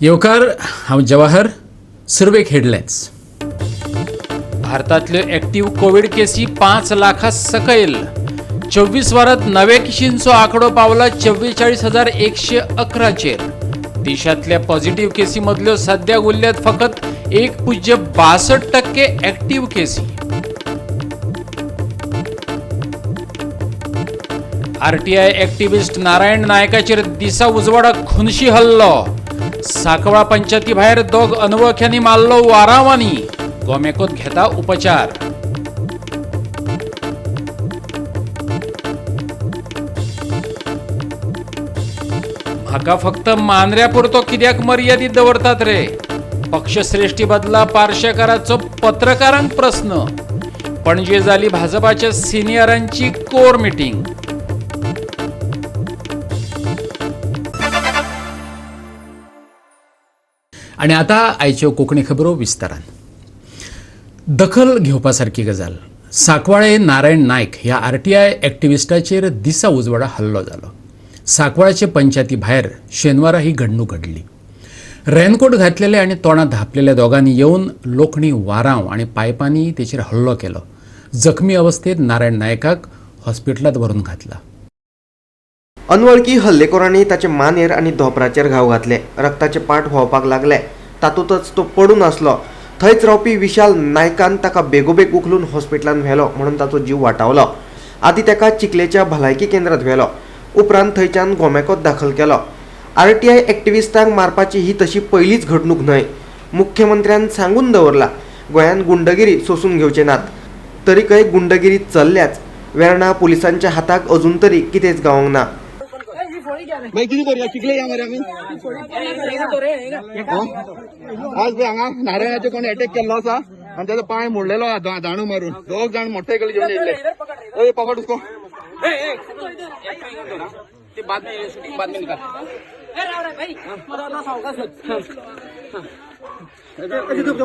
येवकार हांव जवाहर सुरवेक हेडलायन्स. भारतातल्यो ॲक्टिव्ह कोविड केसी 5 लाखा सकयल. 24 वरांत नव्या केशींचो आंकडो पावला 44,111 देशांतल्या पॉझिटिव्ह केसी मदल्यो सध्याक उरल्यात फकत 1.62% ॲक्टिव्ह केसी. आरटीआय ॲक्टिव्हिस्ट नारायण नायकाचेर दिसा उजवाडाक खुनशी हल्लो. साकवाळ पंचायती भायर दोग अनवळख्यांनी मारलो वारावांनी. गोमेकोत घेता उपचार. म्हाका फक्त मांद्र्या पुरतो कित्याक मर्यादीत दवरतात रे. पक्षश्रेष्ठी बदला पार्शेकाराचो पत्रकारांक प्रस्न. पणजे जाली भाजपाच्या सिनियरांची कोर मिटींग. आणि आता आयच्यो कोंकणी खबरो विस्तारान. दखल घेवपा सारकी गजाल. सांकवाळे नारायण नायक ह्या आरटीआय ॲक्टिव्हिस्टाचेर दिसा उजवाडा हल्लो जालो. सांकवाळचे पंचायती भायर शेनवारा ही घडणूक घडली. रेनकोट घातलेले आनी तोंडात धापलेल्या दोगांनी येवन लोखणी वारांव आनी पायपांनी तेचेर हल्लो केलो. जखमी अवस्थेत नारायण नायकाक हॉस्पिटलांत व्हरून घातला. अनवळखी हल्लेखोरांनी ताचे मानेर आनी धोंपराचेर घाव घातले. रक्ताचे पाट व्हांवपाक लागले. तातूंतच तो पडून आसलो. थंयच रावपी विशाल नायकान ताका बेगोबेग उखलून हॉस्पिटलांत व्हेलो म्हणून ताचो जीव वाटावलो. आदीं ताका चिखलेच्या भलायकी केंद्रांत व्हेलो. उपरांत थंयच्यान गोमेकोत दाखल केलो. आरटीआय ॲक्टिव्हिस्टांक मारपाची ही तशी पयलीच घडणूक न्हय. मुख्यमंत्र्यान सांगून दवरला गोंयांत गुंडगिरी सोंसून घेवचे नात. तरीकय गुंडगिरी चल्ल्याच. वेर्णा पुलिसांच्या हाताक अजून तरी कितेंच गावोंक ना. भाई किती करूया चिखले या मरे आम्ही आज बी हांगा नारायणाचे कोणी अटॅक केल्लो आसा आणि त्याचा पाय मोडलेलो आहा दाणू मारून. दोग जाण मोटरसायकल घेऊन येयले. ए पकड उसको. ते बातमी निकाल.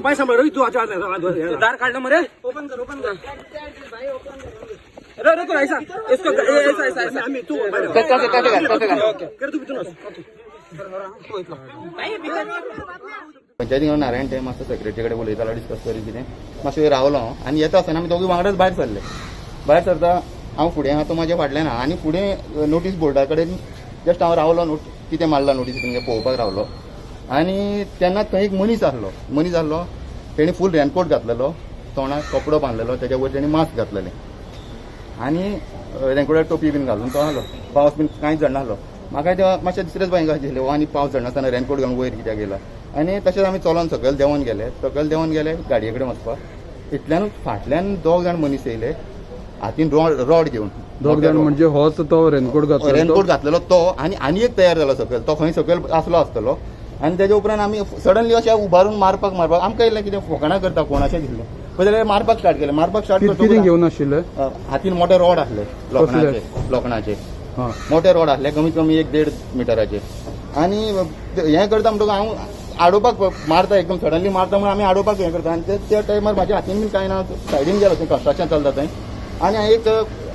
पाय सांभाळ तू दार काढलं मरे. ओपन कर पंचायती नारायण ते मातसो सेक्रेटरी कडेन उलयतालो डिस्कस करी कितें मातसो रावलो आनी येता आसतना आमी दोगी वांगडाच भायर सरले. भायर सरता हांव फुडें आहा तो म्हाज्या फाटल्यान आहा आनी फुडें नोटीस बोर्डा कडेन जस्ट हांव रावलो कितें मारला नोटीस तेंगे पळोवपाक रावलो. आनी तेन्ना थंय एक मनीस आहलो. तेणी फूल रेनकोट घातलेलो. तोंडाक कपडो बांदलेलो. तेच्या वयर तेणी मास्क घातलेलें आनी रेनकोटार टोपी बीन घालून तो आहलो. पावस बीन कांयच झडनाहलो. म्हाका तेव्हा मातशें दुसरेच भंय आशिल्लें हो आनी पावस झडनासतना रेनकोट घालून वयर कित्याक गेला. आनी तशेंच आमी चलोन सकयल देंवोन गेले गाडये कडेन वचपाक. इतल्यानूच फाटल्यान दोग जाण मनीस येयले हातीन रॉड घेवन. दोग जाण म्हणजे होच तो रेनकोट घातलेलो तो आनी एक तयार जालो सकयल. तो खंय सकयल आसलो आसतलो. आनी तेच्या उपरांत आमी सडनली अशें उबारून मारपाक आमकां येयलें कितें फकाणां करता कोण अशें दिसलें. पळय जाल्यार मारपाक स्टार्ट केलें. कितें घेवन आशिल्ले. हातीन मोठे रॉड आसले लोखणाचे मोठे रॉड आसले कमीत कमी 1.5 मिटराचे. आनी हें करता म्हणटकूच हांव आडोवपाक मारता एकदम सडनली मारता म्हणून आमी आडोवपाक हें करता. आनी त्या टायमार म्हाज्या हातीन बीन कांय ना सायडीन गेलो थंय कन्स्ट्रक्शन चलता थंय. आनी हांवें एक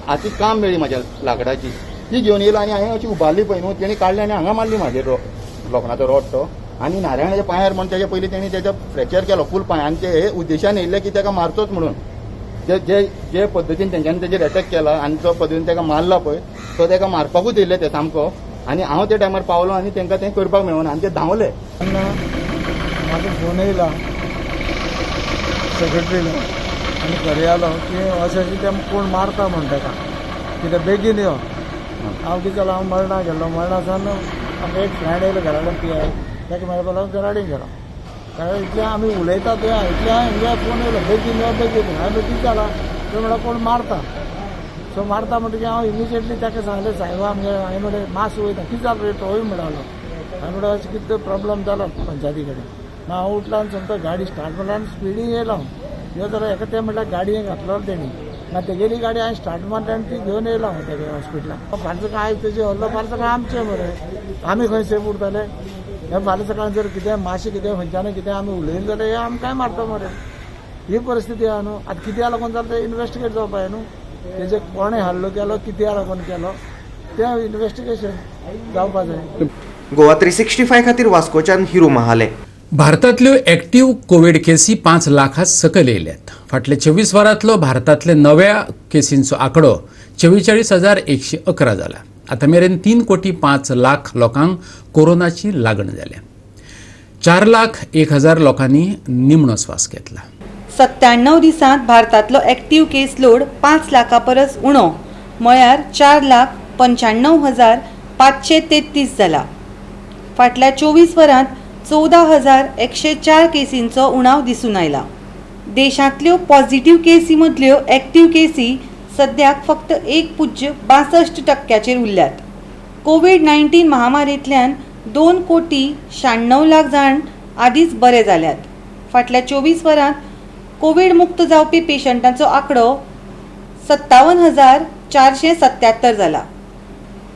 हाती काम मेळ्ळी म्हाज्या लाकडाची ती घेवन येयलो आनी हांवें अशी उबारली पळय न्हू तेणी काडली आनी हांगा मारली म्हाजेर लोखणाचो रॉड तो. आनी नारायणाच्या पांयार म्हणून तेच्या पयलीं तेणी तेच्या फ्रॅक्चर केलो फूल पांय. आनी ते हे उद्देशान येयल्ले की ताका मारचोच म्हणून. जे पद्दतीन तेंच्यांनी तेजेर अटॅक केला आनी जो पद्दतीन ताका मारला पळय तो ताका मारपाकूच येयल्ले ते सामको. आनी हांव त्या टायमार पावलो आनी तांकां तें करपाक मेळूना आनी ते धांवले. म्हाजो फोन येयला सेक्रेटरीन आनी घरा आलो की अशें कितें कोण मारता म्हण ताका कितें बेगीन यो. हांव कितें जालो हांव मरणा गेलो. मरणासान आमकां एक फ्रेंड येयलो घराकडे पीआय ताका मेळपाक लागून घराडेन गेलो. इतलें आमी उलयता थंय इतलें हिंगा फोन येयलो बेगीन यो बेगीन. हांवें कितें जाला तो म्हणल्यार कोण मारता. सो मारता म्हणटकीर हांव इमिजिएटली ताका सांगलें सायबा आमगे हांवें म्हणलें मास वयता कितें जालें रे तोय म्हणलो. हांवें म्हणलें अशें कितें प्रॉब्लम जालो पंचायती कडेन. हांव उठलो आनी समतो गाडी स्टार्ट मारला आनी स्पिडीन येयलो. यो जाल्यार एका ते म्हणल्यार गाडयेन घातलो तेणी. ना तेगेली गाडी हांवें स्टार्ट मारली आनी ती घेवन येयलो हांव तेगे हॉस्पिटलांत. फाल्यां सकाळ आयज तेजे हल्लो फाल्यां सकाळ आमचें मरे आमी खंय सेफ उरतले. हे फाल्यां सकाळ जर कितें मातशें कितें खंयच्यान कितें आमी उलयलें जाल्यार हे आमी काय मारता मरे. ही परिस्थिती आहा न्हू. आतां कित्याक लागून जालें तें इन्वेस्टिगेट जावपा जाय न्हू. तेजे कोणें हल्लो केलो कित्याक लागून केलो तें इन्वेस्टिगेशन जावपा जाय. गोवा 365 खातीर वास्कोच्यान हिरू महाले. भारतांतल्यो एक्टिव्ह कोविड केसी 5 लाखा सकयल येयल्यात. फाटल्या 24 वरांतलो भारतांतल्या नव्या केसींचो आंकडो 44,111 जाला. आतां मेरेन 3,05,00,000 लोकांक कोरोनाची लागण जाल्या. 4,01,000 लोकांनी निमणो स्वास घेतला. 97 दिसांत भारतांतलो एक्टिव्ह केस लोड 5 लाखा परस उणो म्हळ्यार 4,95,533 जाला. फाटल्या 24 वरांत 14,104 केसींचो उणाव दिसून आयला. देशांतल्यो पॉझिटिव्ह केसी मदल्यो एक्टिव्ह केसी सद्याक फक्त 1.62% उरल्यात. कोविड-19 महामारींतल्यान 2,96,00,000 जाण आदींच बरे जाल्यात. फाटल्या 24 वरांत कोविड मुक्त जावपी पेशंटांचो आंकडो 57,477 जाला.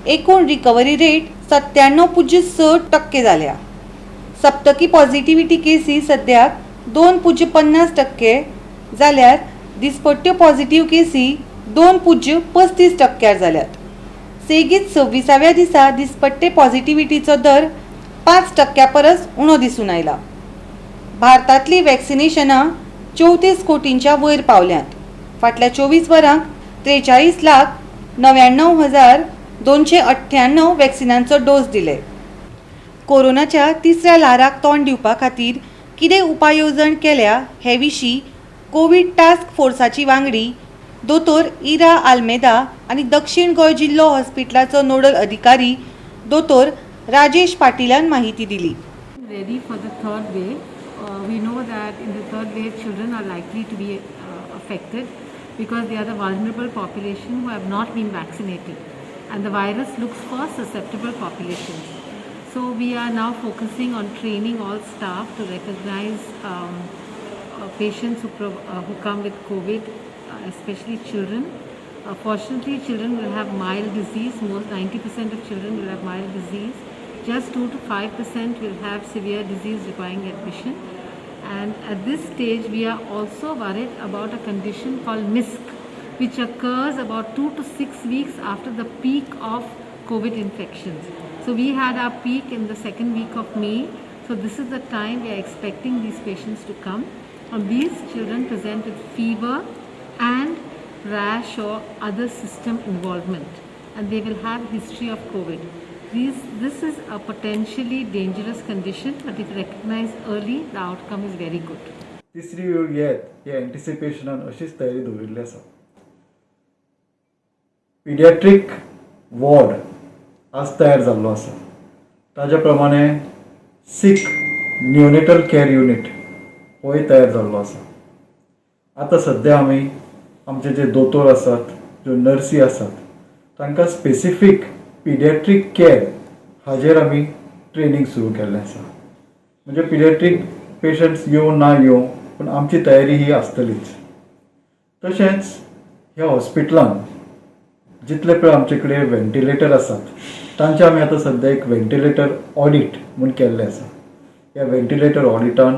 एकूण रिकवरी रेट 97.6% जाल्या. सप्तकी पॉझिटिव्हिटी केसी सद्याक 2.50% जाल्यार दिसपट्ट्यो पॉझिटिव्ह केसी 2.35% जाल्यात. सेगीत 26व्या दिसा दिसपट्टे पॉझिटिव्हिटीचो दर 5% परस उणो दिसून आयला. भारतांतली वॅक्सिनेशनां 34 कोटींच्या वयर पावल्यांत. फाटल्या 24 वरांक 43,99,298 वॅक्सिनांचो डोस दिले. कोरोनाच्या तिसऱ्या ल्हाराक तोंड दिवपा खातीर कितें उपाय येवजण केल्या हे विशीं कोविड टास्क फोर्साची वांगडी दोतोर इरा आल्मेदा आनी दक्षिण गोंय जिल्लो हॉस्पिटलाचो नोडल अधिकारी दोतोर राजेश पाटीलान माहिती दिली. Ready for the third wave. We know that in the third wave children are likely to be affected because they are the vulnerable population who have not been vaccinated and the virus looks for susceptible populations. So we are now focusing on training all staff to recognize patients who come with COVID, especially children. Fortunately, children will have mild disease. Most 90% of children will have mild disease. Just 2 to 5% will have severe disease requiring admission. And at this stage, we are also worried about a condition called MISC, which occurs about 2 to 6 weeks after the peak of COVID infections. So we had our peak in the second week of May. So this is the time we are expecting these patients to come. And these children present with fever and rash or other system involvement. And they will have history of COVID. This is a potentially dangerous condition, but if recognized early, the outcome is very good. तिसरी वेळ येत हे एंटिसिपेशनान अशीच तयारी दवरिल्ली आसा. पिडियाट्रीक ward आज तयार जाल्लो आसा. ताज्या प्रमाणे सिक न्यूनेटल केअर युनिट होय तयार जाल्लो आसा. आतां सध्या आमी आमचे जे दोतोर आसात, ज्यो नर्सी आसात, तांकां स्पेसिफीक पिडियाट्रीक केअर हाजेर आमी ट्रेनिंग सुरू केल्लें आसा. म्हणजे पिडियाट्रीक पेशंट्स येवं ना येवं, पूण आमची तयारी ही आसतलीच. तशेंच ह्या हॉस्पिटलान जितले पळय आमचे कडेन व्हेंटिलेटर आसात, तांचे आमी आतां सध्या एक व्हेंटिलेटर ऑडिट म्हूण केल्लें आसा. ह्या व्हेंटिलेटर ऑडिटान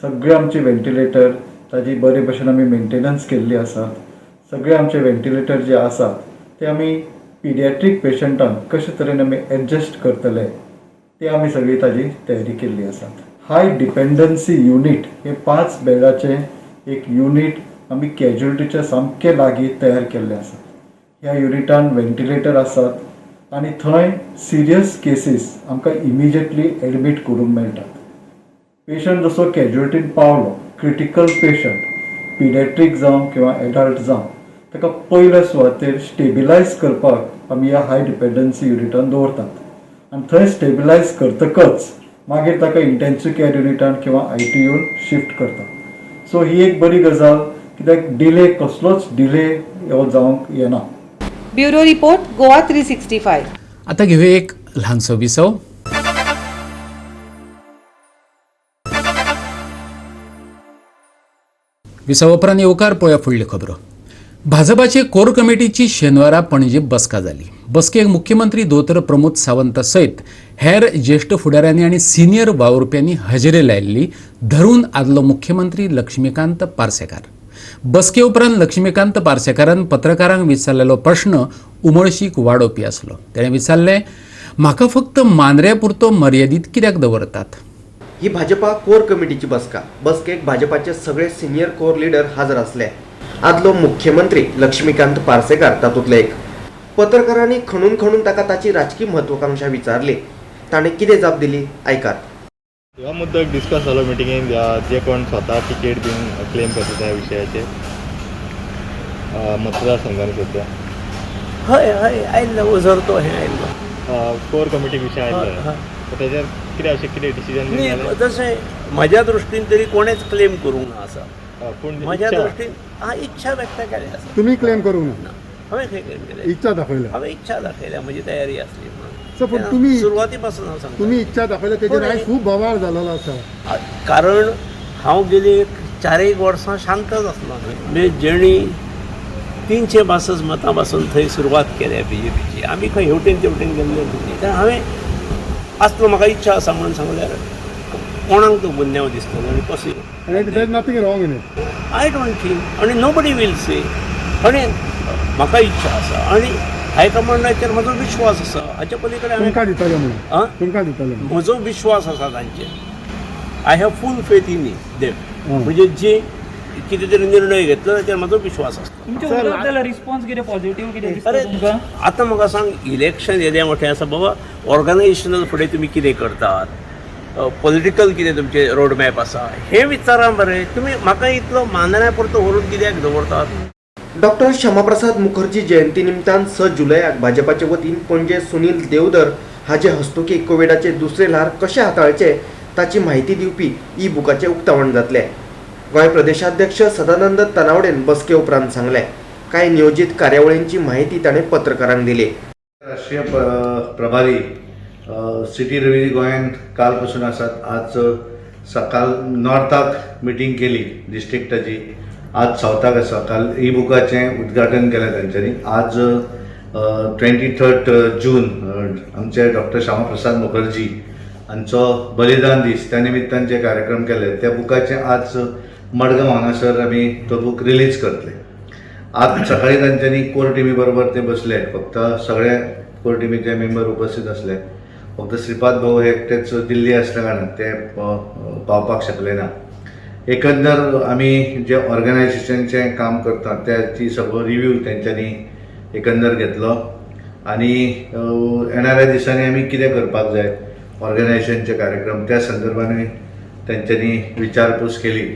सगळे आमचे व्हेंटिलेटर ताजी बरे भशेन आमी मेंटेनन्स केल्ली आसात. सगळे आमचे व्हेंटिलेटर जे आसात ते आमी पिडियाट्रीक पेशंटांक कशे तरेन आमी एडजस्ट करतले ते आमी सगळी ताजी तयारी केल्ली आसात. हाय डिपेंडन्सी युनीट हे 5 बेडाचे एक युनीट आमी कॅज्युअलिटीच्या सामके लागीं तयार केल्ले आसात. ह्या युनिटान व्हेंटिलेटर आसात आनी थंय सिरियस केसीस आमकां इमिजिएटली एडमीट करूंक मेळटात. पेशंट जसो कॅज्युअलिटीन पावलो, क्रिटिकल पेशंट पिडियाट्रीक जावं किंवा एडल्ट जावं, ताका पयल्या सुवातेर स्टेबिलायज करपाक आमी ह्या हाय डिपेंडन्सी युनिटान दवरतात. आनी थंय स्टेबिलायज करतकच मागीर ताका इंटेन्सिव्ह केअर युनिटान किंवा ITUन शिफ्ट करतात. सो ही एक बरी गजाल, कित्याक डिले कसलोच डिले हो जावंक येना. Bureau report Goa 365. आता घेऊया एक ल्हानसो विसव. विसव उपरांत येवकार पळोवया फुडल्यो खबरो. भाजपाचे कोर कमिटीची शेनवारा पणजे बसका जाली. बसकेक मुख्यमंत्री दोतोर प्रमोद सावंत सयत हेर ज्येष्ठ फुडाऱ्यांनी आनी सिनियर वावुरप्यांनी हजेरी लायिल्ली धरून आदलो मुख्यमंत्री लक्ष्मीकांत पार्सेकार. बसके उपरांत लक्ष्मीकांत पार्सेकारान पत्रकारांक विचारलेलो प्रश्न उमळशीक वाडोवपी आसलो. ताणें विचारलें, म्हाका फक्त मांद्र्यापुरतो मर्यादीत कित्याक दवरतात? ही भाजपा कोर कमिटीची बसका. बसकेक भाजपाचे सगळे सिनियर कोर लीडर हजर असले. आदलो मुख्यमंत्री लक्ष्मीकांत पार्सेकार तातूंतले एक. पत्रकारांनी खणून खणून ताका ताची राजकीय म्हत्वाकांक्षा विचारली. ताणें कितें जाप दिली आयकात. ह्या मुद्दो डिस्कस जालो मिटिंगेन जे कोण स्वता टिकेट बीन क्लेम करता त्या विशयाचेर मतदारसंघान सध्या हय हय आयिल्लो उजरतो हें आयिल्लो कोर कमिटी विशय आयिल्लो तेजेर कितें अशें कितें डिसिजन न्ही तशें म्हज्या दृश्टीन तरी कोणेच क्लेम करूंक ना आसा. पूण म्हज्या दृश्टीन इच्छा व्यक्त केली आसा. तुम्ही क्लेम करूंक ना, हांवें खंय क्लेम केलें? इच्छा दाखयल्या. हांवें इच्छा दाखयल्या, म्हजी तयारी आसली सो पूण म्हणून. तुम्ही सुरवाती पासून हांव सांगता तुम्ही इच्छा दाखयल्या तेजेर आयज खूब बोवाळ जालेलो आसा. कारण हांव गेली 4 वर्सां शांतच आसलो. म्हणजे जेणी 362 मतां पासून थंय सुरवात केल्या BJPची. आमी खंय हेवटेन तेवटेन गेल्ले न्ही. तर हांवें आसलो म्हाका इच्छा आसा म्हणून सांगल्यार कोणाक तो गुन्यांव दिसतलो आनी possible. And there's nothing wrong in it. I don't think आनी नोबडी वील से. आनी म्हाका इच्छा आसा आनी हायकमांडाचेर म्हजो विश्वास आसा. हाच्या पलीकडे तुमकां दितले म्हणून हांवें तुमकां दितले म्हजो विश्वास आसा तांचेर. I have full faith in them. म्हणजे जे कितें तरी निर्णय घेतलो ताचेर म्हजो विश्वास आसता. रिस्पॉन्स कितें पॉझिटिव्ह कितें अरे आतां म्हाका सांग, इलेक्शन येदें मोठें आसा बाबा. ऑर्गनायजेशनल फुडें तुमी कितें करतात, पॉलिटिकल कितें तुमचें रोड मॅप आसा हें विचारा मरे. तुमी म्हाका इतलो मांद्र्या पुरतो व्हरून कित्याक दवरतात? डॉक्टर श्यामाप्रसाद मुखर्जी जयंती निमतान 6 जुलयाक भाजपाचे वतीन पणजे सुनील देवधर हाचे हस्तुकी कोविडाचे दुसरे ल्हार कशे हाताळचे ताची म्हायती दिवपी ई बुकाचें उक्तावण जातलें. गोंय प्रदेशाध्यक्ष सदानंद तनावडेन बसके उपरांत सांगलें. कांय नियोजीत कार्यावळींची म्हायती ताणें पत्रकारांक दिली. राष्ट्रीय प्रभारी सिटी रवी गोंयांत काल पासून आसात. आज सकाळ नॉर्थाक मिटींग केली डिस्ट्रिक्टाची. आज सावथाक आसा. काल ई बुकाचें उद्घाटन केलें तांच्यांनी. आज 23 जून आमचे डॉक्टर श्यामाप्रसाद मुखर्जी हांचो बलिदान दीस त्या निमित्तान जे कार्यक्रम केले त्या बुकाचे आज मडगांव हांगासर आमी तो बूक रिलीज करतले. आज सकाळी तांच्यांनी कोर टिमी बरोबर ते बसले. फक्त सगळे कोर टिमीचे मेंबर उपस्थित आसले. फक्त श्रीपाद भाऊ हे एकटेच दिल्ली आसल्या कारणान ते पावपाक शकले ना. एकंदर आमी जे ऑर्गनायजेशनचें काम करतात त्याची सगळो रिव्यू तेंच्यांनी एकंदर घेतलो आनी येणाऱ्या दिसांनी आमी कितें करपाक जाय ऑर्गनायजेशनचे कार्यक्रम त्या संदर्भांनी तेंच्यांनी विचारपूस केली.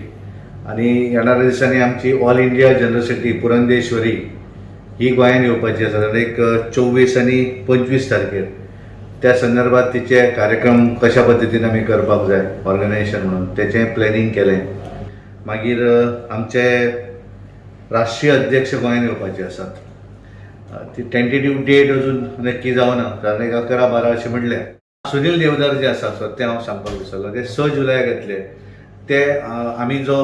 आनी येणाऱ्या दिसांनी आमची ऑल इंडिया जनरसिटी पुरंदेश्वरी ही गोंयांत येवपाची आसा. एक 24 आनी 25 तारखेर त्या संदर्भात तिचे कार्यक्रम कशा पद्दतीन आमी करपाक जाय ऑर्गनायजेशन म्हणून तेचें प्लॅनिंग केलें. मागीर आमचे राष्ट्रीय अध्यक्ष गोंयांत येवपाचे आसात. ती टेंटेटिव्ह डेट अजून नक्की जावना कारण 11-12 अशें म्हणलें. सुनील देवधर जे आसा ते हांव सांगपाक विसरलो. ते 6 जुलयाक येतले. ते आमी जो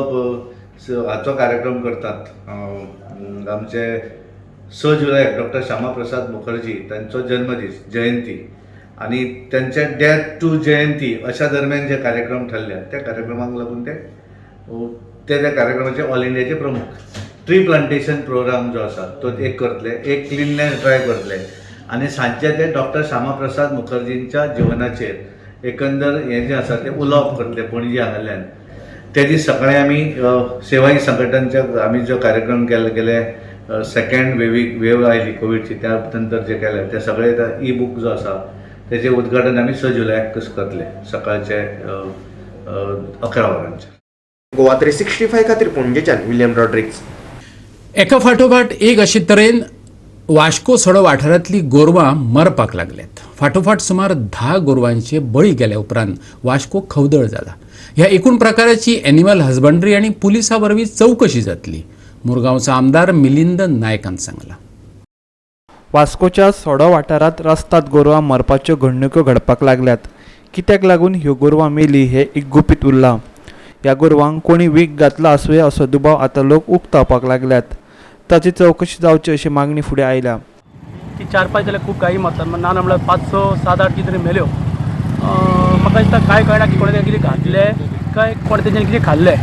हाचो कार्यक्रम करतात आमचे 6 जुलयाक डॉक्टर श्यामाप्रसाद मुखर्जी तांचो जन्मदीस जयंती आनी त्यांचे डेथ टू जयंती अशा दरम्यान जे कार्यक्रम ठरल्या त्या कार्यक्रमाक लागून ते त्या कार्यक्रमाचे ऑल इंडियाचे प्रमुख ट्री प्लांटेशन प्रोग्राम जो आसा तो एक करतले. एक क्लिननेस ड्रायव्ह करतले आनी सांजचे ते डॉक्टर श्यामाप्रसाद मुखर्जींच्या जिवनाचेर एकंदर हें जें आसा तें उलोवप करतले पणजी हांगाल्यान. ते दीस सकाळीं आमी सेवाई संघटनाचे आमी जो कार्यक्रम केले सेकंड वेव आयली कोविडची त्या नंतर जे केले ते सगळे ई बूक जो आसा तेजें उद्घाटन आमी 6 जुलयाक करतले सकाळचे 11 वरांचेर. गोवा 365 खातीर पणजेच्यान विलियम रॉड्रिक्स. एका फाटोफाट एक अशे तरेन वास्को सडो वाठारांतलीं गोरवां मरपाक लागल्यात. फाटोफाट सुमार 10 गोरवांचे बळी गेल्या उपरांत वास्को खवदळ जाला. ह्या एकूण प्रकाराची एनिमल हजबंड्री आनी पुलिसां वरवीं चवकशी जातली. मुरगांवचो आमदार मिलिंद नायकान सांगला. वास्कोच्या सडो वाठारांत रस्त्यात गोरवां मरपाच्यो घडणुको घडपाक लागल्यात. कित्याक लागून ह्यो गोरवां मेली हें एक गुपीत उरलां. ह्या गोरवांक कोणी वीख घातला आसुंये असो दुबाव आतां लोक उक्तावपाक लागल्यात. ताची चवकशी जावची अशी मागणी फुडें आयल्या. की 4-5 जाल्यार खूब गायी मारतात ना म्हणल्यार 5-7-8 कितें तरी मेल्यो. म्हाका दिसता काय कळना की कोणे कितें घातलें काय कोणे तेजें कितें खाल्लें.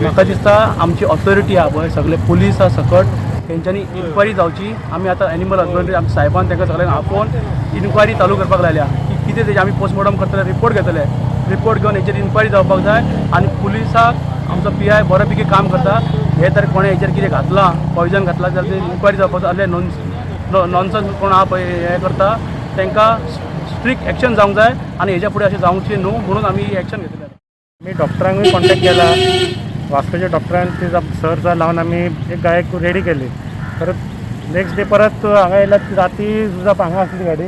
म्हाका दिसता आमची ऑथॉरिटी आहा पळय सगळे पुलीस आहा सकट तेंच्यांनी इन्क्वायरी जावची. आमी आतां एनिमल हजबंड्री आमच्या साहेबान तांकां सगळ्यांक आपोवन इन्क्वायरी चालू करपाक लायल्या की कितें तेजे आमी पोस्टमॉर्टम करतले, रिपोर्ट घेतले. रिपोर्ट घेवन हेचेर इन्क्वायरी जावपाक जाय आनी पुलिसाक आमचो PI बरो पैकी काम करता. हे तर कोणें हेचेर कितें घातलां, पॉयजन घातलां जाल्यार इन्क्वायरी जावपाक जाय. नॉनसन्स कोण आहा पळय हे करता तांकां स्ट्रिक्ट एक्शन जावंक जाय आनी हेच्या फुडें अशें जावचें न्हू म्हणून आमी ही एक्शन घेतली. मी डॉक्टरांकूय कॉन्टॅक्ट केला. वास्कोच्या डॉक्टरान ते सर्च लावन आमी एक गायक रेडी केली. परत नेक्स्ट डे परत हांगा येयल्यार राती सुद्दां हांगा आसली गाडी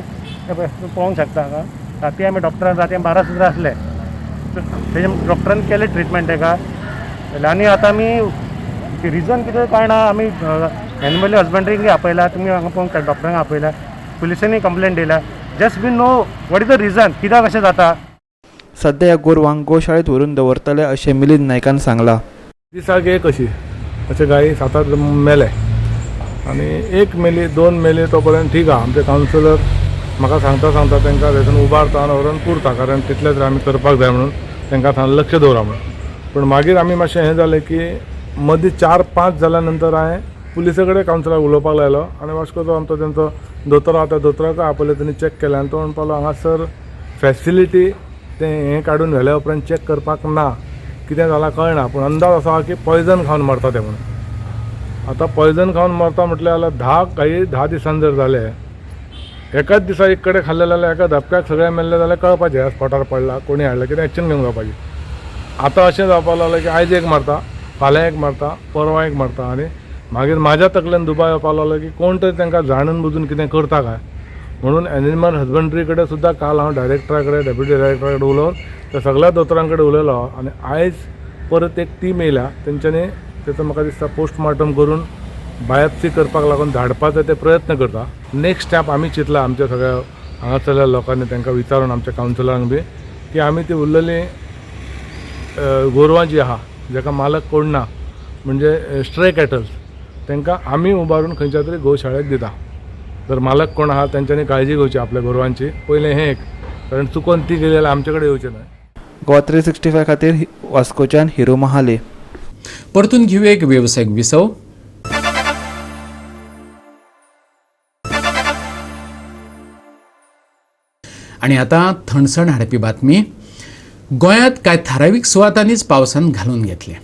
तूं पळोवंक शकता. हांगा राती आमी डॉक्टरान राती 12 सुद्दां असले. तेजे डॉक्टरान केले ट्रिटमेंट ताका. आनी आतां आमी रिजन कितें कळना. आमी एनिमल हजबंड्रीक आपयला, तुमी हांगा पळोवंक डॉक्टरांक आपयला, पुलिसांनी कंप्लेंट दिला. Just we know what is the reason, कित्याक अशें जाता. सध्या ह्या गोरवांक गोशाळेत व्हरून दवरतले अशें मिलिंद नायकान सांगलां. दिसाक एक अशी अशे गायी 7-8 मेले आनी एक मेली 2 मेली तो पर्यंत ठीक आहा. आमचे कावन्सिलर म्हाका सांगता तांकां थंयसून उबारता आनी व्हरून पुरता, कारण तितलें तरी आमी करपाक जाय म्हणून तांकां सांगलें लक्ष दवरा म्हणून. पूण मागीर आमी मातशें हें जालें की मदीं 4-5 जाल्या नंतर हांवें पुलिसा कडेन कावन्सिलराक उलोवपाक लायलो आनी वास्कोचो आमचो तेंचो दोतोर आहा त्या दोतोराक आपयलें. तांणी चॅक केलें आनी तो म्हणपालो हांगासर फॅसिलिटी तें हें काडून व्हेल्या उपरांत चॅक करपाक ना. कितें जालां कळना, पूण अंदाज असो आहा की पॉयजन खावन मरता ते म्हणून. आतां पॉयजन खावन मरता म्हटल्यार जाल्यार 10 गायी 10 दिसान जर जाले, एकाच दिसा एक कडेन खाल्ले जाल्यार एका धपक्याक सगळें मेल्ले जाल्यार कळपाचें स्पॉटार पडला, कोणी हाडला, कितें एक्शन घेवंक जावपाची. आतां अशें जावपाक लागलें की आयज एक मारता, फाल्यां एक मारता, परवा एक मारता आनी मागीर म्हाज्या तकल्यान दुबाव येवपाक लागलो की कोण तरी तांकां जाणून बुजून कितें करता काय म्हणून एनिमल हजबंड्री कडेन सुद्दां काल हांव डायरेक्टरा कडेन डेप्युटी डायरेक्टरा कडेन उलोवन त्या सगळ्या दोतोरां कडेन उलयलो आनी आयज परत एक टीम येयल्या. तेंच्यांनी तेचो म्हाका दिसता पोस्टमॉर्टम करून बायोप्सी करपाक लागून धाडपाचो ते प्रयत्न करता. नेक्स्ट स्टेप आमी चिंतला आमच्या सगळ्या हांगासरल्या लोकांनी तांकां विचारून आमच्या कावन्सिलरांक बी की आमी ती उरलेली गोरवां जीं आहा जाका मालक कोण ना म्हणजे स्ट्रे कॅटल्स तांकां आमी उबारून खंयच्या तरी गोशाळेक दिता. जर मालक कोण आहा तेंच्यांनी काळजी घेवची आपल्या गोरवांची. पयलें हें एक, कारण चुकोन ती गेली जाल्यार आमचे कडेन येवचें न्हय. गोवा 365 खातीर वास्कोच्यान हिरो महाले. परतून घेऊ एक व्यावसायिक विसव. आणि आता थंडसण हाडपी बातमी. गोंयांत कांय थारावीक सुवातांनीच पावसान घालून घेतले.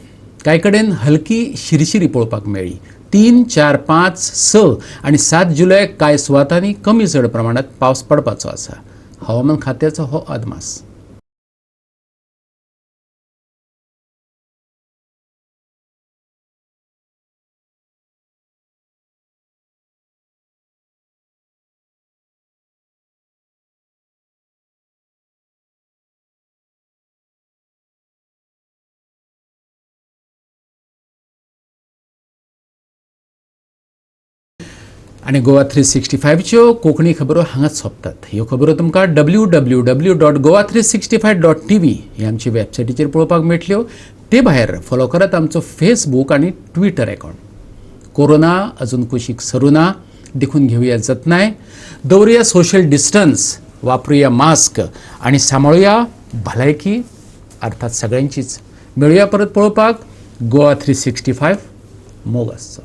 कांय कडेन हलकी शिरशिरी पळोवपाक मेळ्ळी. 3, 4, 5, 6 आनी 7 जुलय कांय सुवातांनी कमी चड प्रमाणात पावस पडपाचो आसा. हवामान खात्याचो हो अदमास. आणि गोवा 365च्यो कोंकणी खबरो हांगाच सोंपतात. ह्यो खबरो तुमकां www.goa365.tv ही आमची वेबसायटीचेर पळोवपाक मेळटल्यो. ते भायर फॉलो करात आमचो फेसबूक आनी ट्विटर अकाउंट. कोरोना अजून कुशीक सरू ना, देखून घेवया जतनाय, दवरुया सोशल डिस्टन्स, वापरुया मास्क आनी सांबाळुया भलायकी अर्थात सगळ्यांचीच. मेळुया परत पळोवपाक गोवा 365 मोग आसचो.